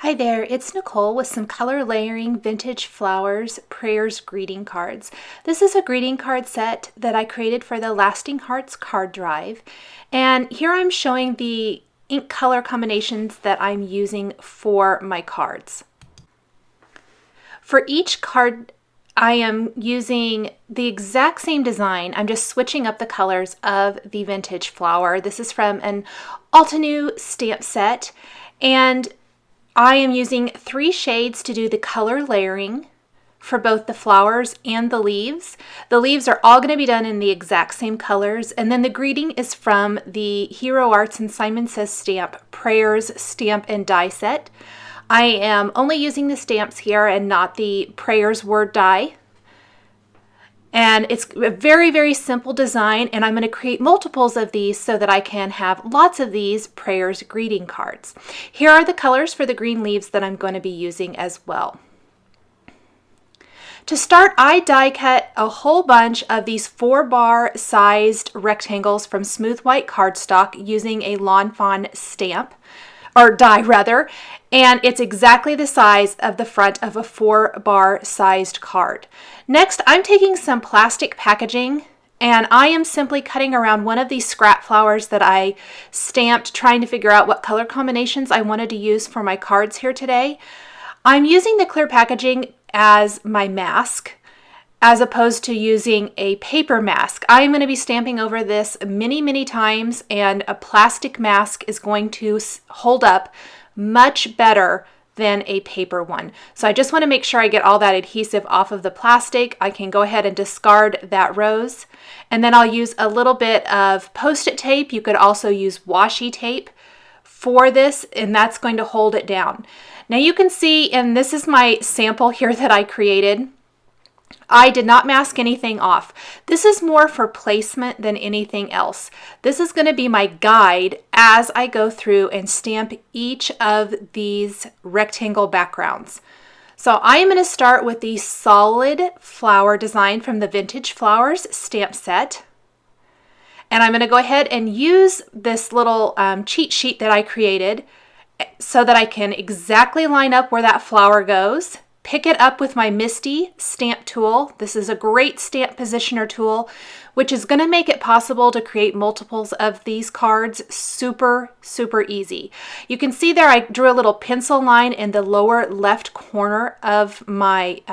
Hi there, it's Nicole with some color layering vintage flowers prayers greeting cards. This is a greeting card set that I created for the Lasting Hearts card drive. And here I'm showing the ink color combinations that I'm using for my cards. For each card, I am using the exact same design. I'm just switching up the colors of the vintage flower. This is from an Altenew stamp set. And I am using 3 shades to do the color layering for both the flowers and the leaves. The leaves are all going to be done in the exact same colors. And then the greeting is from the Hero Arts and Simon Says Stamp Prayers Stamp and Die set. I am only using the stamps here and not the Prayers word die. And it's a very, very simple design, and I'm going to create multiples of these so that I can have lots of these prayers greeting cards. Here are the colors for the green leaves that I'm going to be using as well. To start, I die cut a whole bunch of these 4-bar sized rectangles from Smooth White cardstock using a Lawn Fawn stamp, or die rather, and it's exactly the size of the front of a 4-bar sized card. Next, I'm taking some plastic packaging and I am simply cutting around one of these scrap flowers that I stamped, trying to figure out what color combinations I wanted to use for my cards here today. I'm using the clear packaging as my mask, as opposed to using a paper mask. I am going to be stamping over this many, many times, and a plastic mask is going to hold up much better than a paper one. So I just want to make sure I get all that adhesive off of the plastic. I can go ahead and discard that rose. And then I'll use a little bit of Post-it tape. You could also use washi tape for this, and that's going to hold it down. Now you can see, and this is my sample here that I created. I did not mask anything off. This is more for placement than anything else. This is going to be my guide as I go through and stamp each of these rectangle backgrounds. So I am going to start with the solid flower design from the Vintage Flowers stamp set. And I'm going to go ahead and use this little cheat sheet that I created so that I can exactly line up where that flower goes. Pick it up with my MISTI stamp tool. This is a great stamp positioner tool, which is going to make it possible to create multiples of these cards super, super easy. You can see there I drew a little pencil line in the lower left corner of my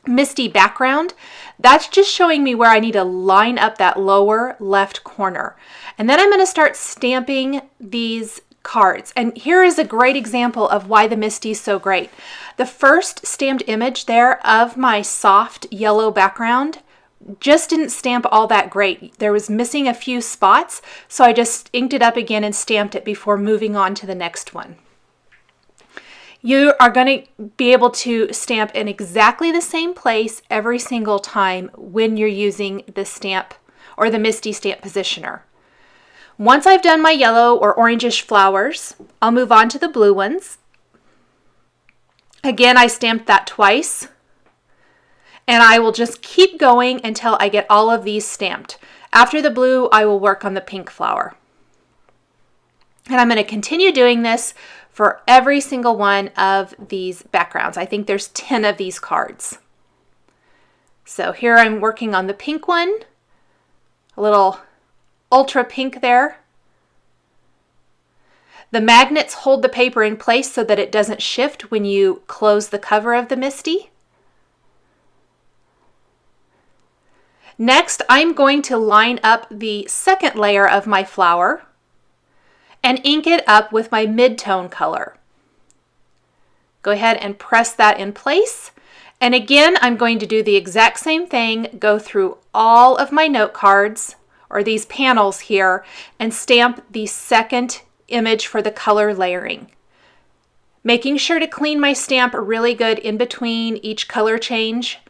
MISTI background. That's just showing me where I need to line up that lower left corner. And then I'm going to start stamping these cards. And here is a great example of why the MISTI is so great. The first stamped image there of my soft yellow background just didn't stamp all that great. There was missing a few spots, so I just inked it up again and stamped it before moving on to the next one. You are going to be able to stamp in exactly the same place every single time when you're using the stamp or the MISTI stamp positioner. Once I've done my yellow or orangish flowers, I'll move on to the blue ones. Again, I stamped that twice, and I will just keep going until I get all of these stamped. After the blue, I will work on the pink flower. And I'm going to continue doing this for every single one of these backgrounds. I think there's 10 of these cards. So here I'm working on the pink one, a little ultra pink there. The magnets hold the paper in place so that it doesn't shift when you close the cover of the MISTI. Next, I'm going to line up the second layer of my flower and ink it up with my mid-tone color. Go ahead and press that in place. And again, I'm going to do the exact same thing, go through all of my note cards or these panels here and stamp the second image for the color layering. Making sure to clean my stamp really good in between each color change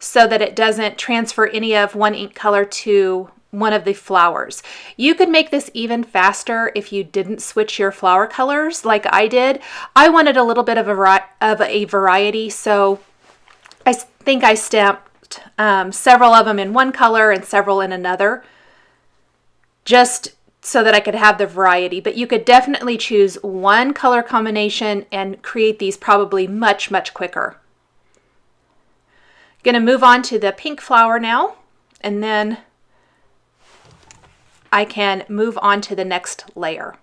so that it doesn't transfer any of one ink color to one of the flowers. You could make this even faster if you didn't switch your flower colors like I did. I wanted a little bit of a variety, so I think I stamped several of them in one color and several in another, just so that I could have the variety, but you could definitely choose one color combination and create these probably much, much quicker. Going to move on to the pink flower now, and then I can move on to the next layer.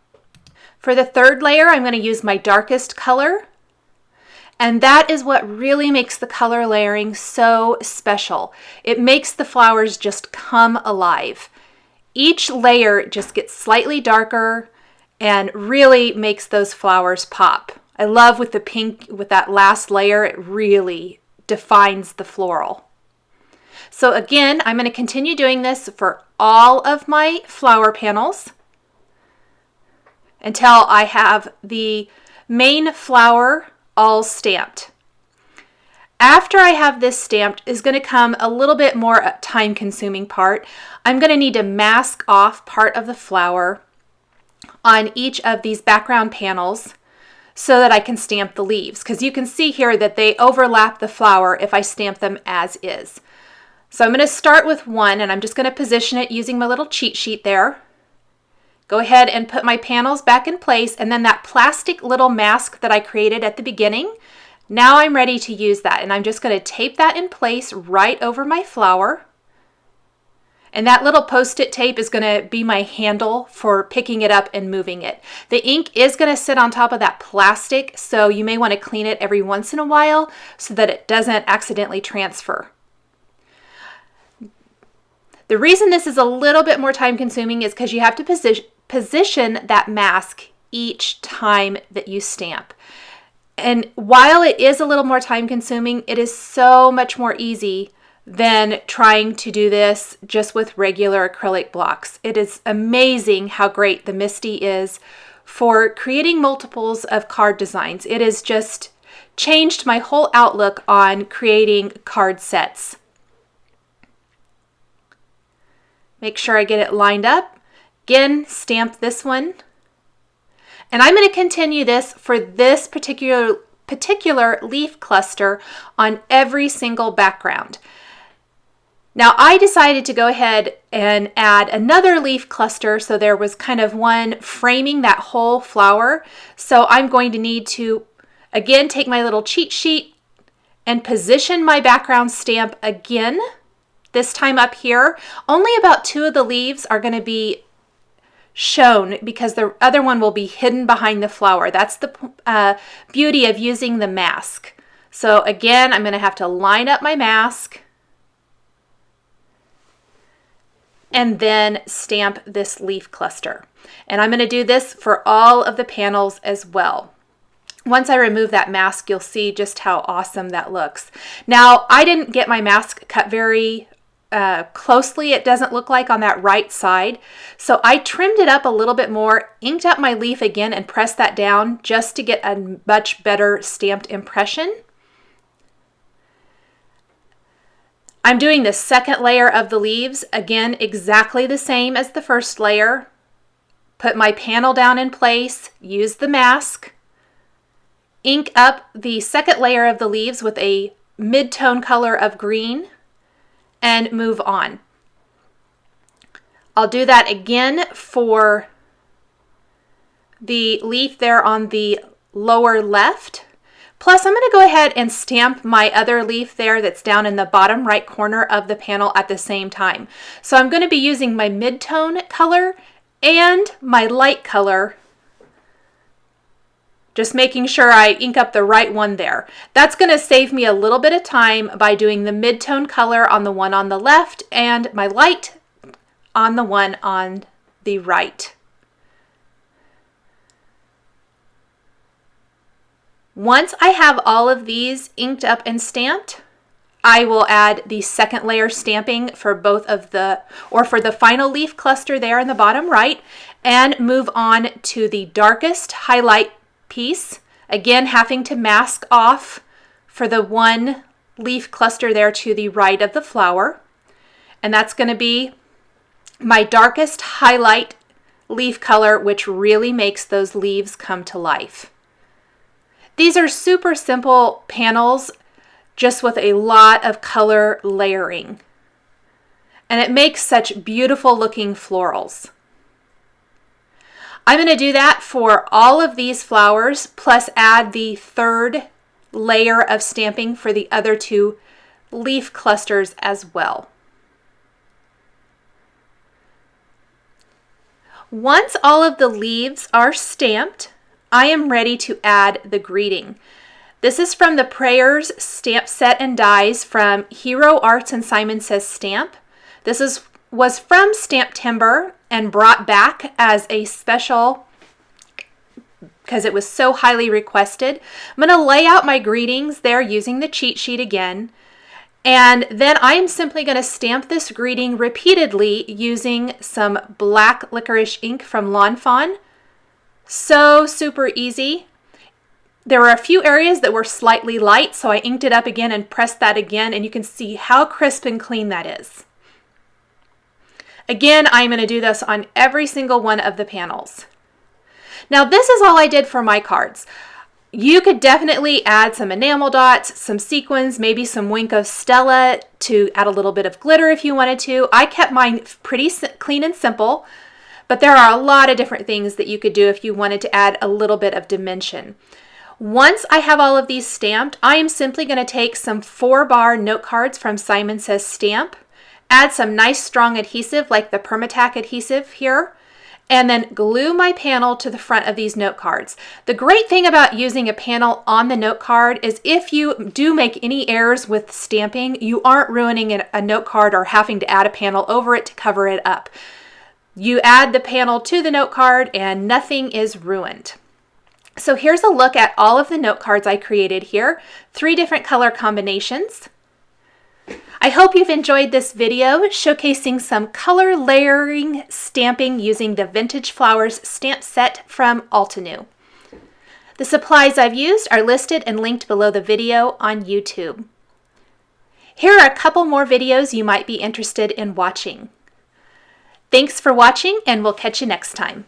For the third layer, I'm going to use my darkest color, and that is what really makes the color layering so special. It makes the flowers just come alive. Each layer just gets slightly darker and really makes those flowers pop. I love with the pink, with that last layer, it really defines the floral. So again, I'm going to continue doing this for all of my flower panels until I have the main flower all stamped. After I have this stamped is going to come a little bit more time-consuming part. I'm going to need to mask off part of the flower on each of these background panels so that I can stamp the leaves, because you can see here that they overlap the flower if I stamp them as is. So I'm going to start with one, and I'm just going to position it using my little cheat sheet there. Go ahead and put my panels back in place, and then that plastic little mask that I created at the beginning, now I'm ready to use that, and I'm just going to tape that in place right over my flower. And that little post-it tape is going to be my handle for picking it up and moving it. The ink is going to sit on top of that plastic, so you may want to clean it every once in a while so that it doesn't accidentally transfer. The reason this is a little bit more time consuming is because you have to position that mask each time that you stamp. And while it is a little more time consuming, it is so much more easy than trying to do this just with regular acrylic blocks. It is amazing how great the MISTI is for creating multiples of card designs. It has just changed my whole outlook on creating card sets. Make sure I get it lined up. Again, stamp this one. And I'm going to continue this for this particular leaf cluster on every single background. Now I decided to go ahead and add another leaf cluster, so there was kind of one framing that whole flower. So I'm going to need to, again, take my little cheat sheet and position my background stamp again, this time up here. Only about 2 of the leaves are going to be shown because the other one will be hidden behind the flower. That's the beauty of using the mask. So again, I'm going to have to line up my mask and then stamp this leaf cluster. And I'm going to do this for all of the panels as well. Once I remove that mask, you'll see just how awesome that looks. Now, I didn't get my mask cut very closely, it doesn't look like, on that right side. So I trimmed it up a little bit more, inked up my leaf again, and pressed that down just to get a much better stamped impression. I'm doing the second layer of the leaves, again, exactly the same as the first layer. Put my panel down in place, use the mask, ink up the second layer of the leaves with a mid-tone color of green, and move on. I'll do that again for the leaf there on the lower left. Plus, I'm going to go ahead and stamp my other leaf there that's down in the bottom right corner of the panel at the same time. So I'm going to be using my mid-tone color and my light color, just making sure I ink up the right one there. That's going to save me a little bit of time by doing the mid-tone color on the one on the left and my light on the one on the right. Once I have all of these inked up and stamped, I will add the second layer stamping for both of for the final leaf cluster there in the bottom right, and move on to the darkest highlight piece, again having to mask off for the one leaf cluster there to the right of the flower. And that's going to be my darkest highlight leaf color, which really makes those leaves come to life. These are super simple panels, just with a lot of color layering. And it makes such beautiful looking florals. I'm going to do that for all of these flowers, plus add the third layer of stamping for the other 2 leaf clusters as well. Once all of the leaves are stamped, I am ready to add the greeting. This is from the Prayers stamp set and dies from Hero Arts and Simon Says Stamp. This was from Stamptimber and brought back as a special because it was so highly requested. I'm going to lay out my greetings there using the cheat sheet again. And then I am simply going to stamp this greeting repeatedly using some black licorice ink from Lawn Fawn. So super easy. There were a few areas that were slightly light, so I inked it up again and pressed that again, and you can see how crisp and clean that is. Again, I'm going to do this on every single one of the panels. Now this is all I did for my cards. You could definitely add some enamel dots, some sequins, maybe some Wink of Stella to add a little bit of glitter if you wanted to. I kept mine pretty clean and simple, but there are a lot of different things that you could do if you wanted to add a little bit of dimension. Once I have all of these stamped, I am simply going to take some 4-bar note cards from Simon Says Stamp, add some nice strong adhesive like the Permatac adhesive here, and then glue my panel to the front of these note cards. The great thing about using a panel on the note card is if you do make any errors with stamping, you aren't ruining a note card or having to add a panel over it to cover it up. You add the panel to the note card and nothing is ruined. So here's a look at all of the note cards I created here, 3 different color combinations. I hope you've enjoyed this video showcasing some color layering stamping using the Vintage Flowers stamp set from Altenew. The supplies I've used are listed and linked below the video on YouTube. Here are a couple more videos you might be interested in watching. Thanks for watching, and we'll catch you next time.